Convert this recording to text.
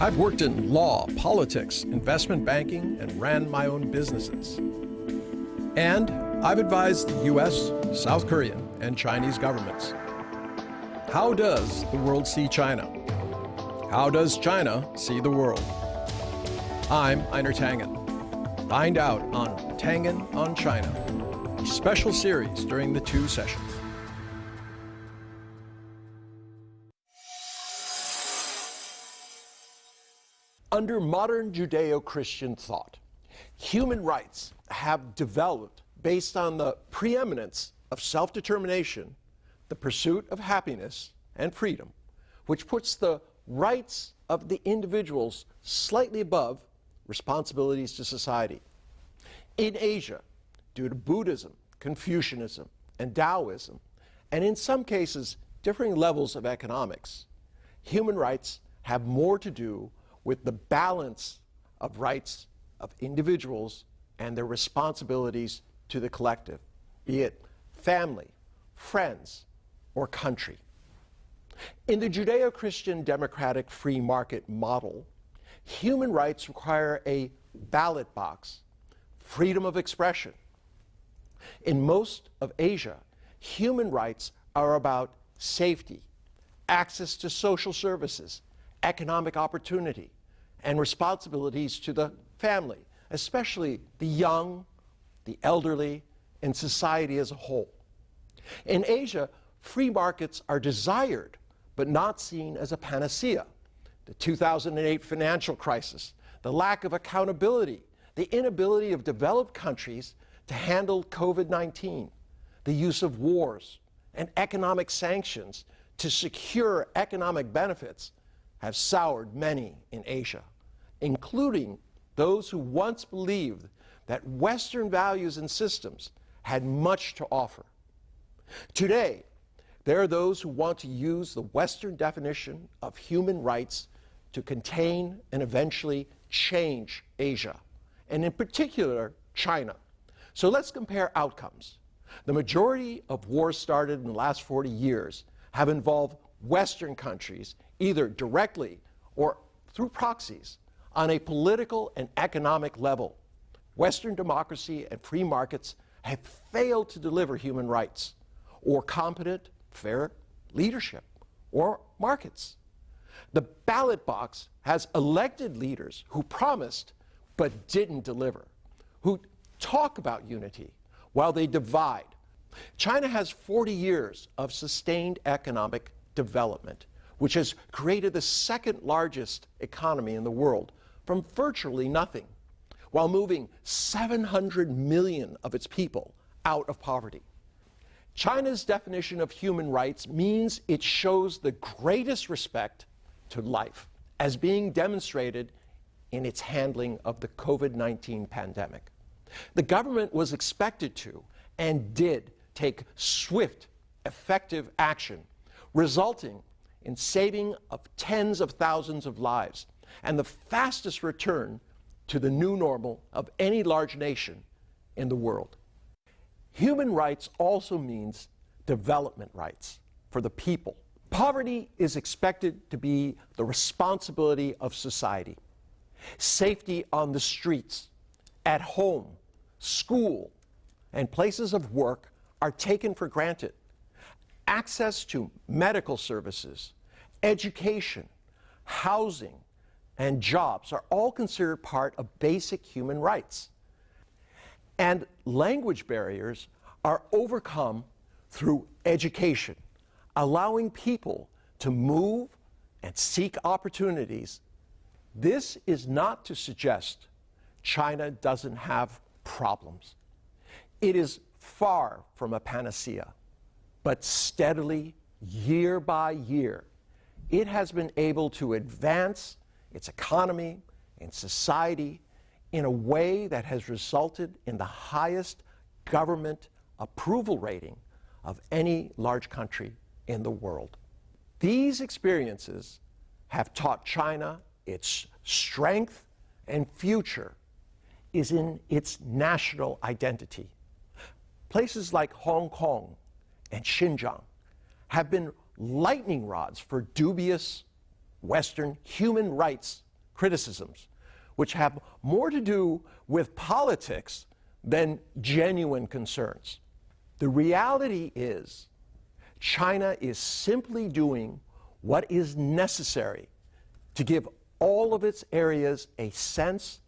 I've worked in law, politics, investment banking, and ran my own businesses. And I've advised the US, South Korean, and Chinese governments. How does the world see China? How does China see the world? I'm Einar Tangen. Find out on Tangen on China, a special series during the 2 sessions. Under modern Judeo-Christian thought, human rights have developed based on the preeminence of self-determination, the pursuit of happiness and freedom, which puts the rights of the individuals slightly above responsibilities to society. In Asia, due to Buddhism, Confucianism, and Daoism, and in some cases differing levels of economics, human rights have more to do with the balance of rights of individuals and their responsibilities to the collective, be it family, friends, or country. In the Judeo-Christian democratic free market model, human rights require a ballot box, freedom of expression. In most of Asia, human rights are about safety, access to social services, economic opportunity, and responsibilities to the family, especially the young, the elderly, and society as a whole. In Asia, free markets are desired, but not seen as a panacea. The 2008 financial crisis, the lack of accountability, the inability of developed countries to handle COVID-19, the use of wars and economic sanctions to secure economic benefits have soured many in Asia, including those who once believed that Western values and systems had much to offer. Today, there are those who want to use the Western definition of human rights to contain and eventually change Asia, and in particular, China. So let's compare outcomes. The majority of wars started in the last 40 years have involved Western countries, either directly or through proxies, on a political and economic level. Western democracy and free markets have failed to deliver human rights, or competent, fair leadership, or markets. The ballot box has elected leaders who promised but didn't deliver, who talk about unity while they divide. China has 40 years of sustained economic development, which has created the second largest economy in the world from virtually nothing, while moving 700 million of its people out of poverty. China's definition of human rights means it shows the greatest respect to life, as being demonstrated in its handling of the COVID-19 pandemic. The government was expected to, and did, take swift, effective action, resulting in saving of tens of thousands of lives and the fastest return to the new normal of any large nation in the world. Human rights also means development rights for the people. Poverty is expected to be the responsibility of society. Safety on the streets, at home, school, and places of work are taken for granted. Access to medical services, education, housing, and jobs are all considered part of basic human rights. And language barriers are overcome through education, allowing people to move and seek opportunities. This is not to suggest China doesn't have problems. It is far from a panacea, but steadily, year by year, it has been able to advance its economy and society in a way that has resulted in the highest government approval rating of any large country in the world. These experiences have taught China its strength and future is in its national identity. Places like Hong Kong and Xinjiang have been lightning rods for dubious Western human rights criticisms, which have more to do with politics than genuine concerns. The reality is, China is simply doing what is necessary to give all of its areas a sense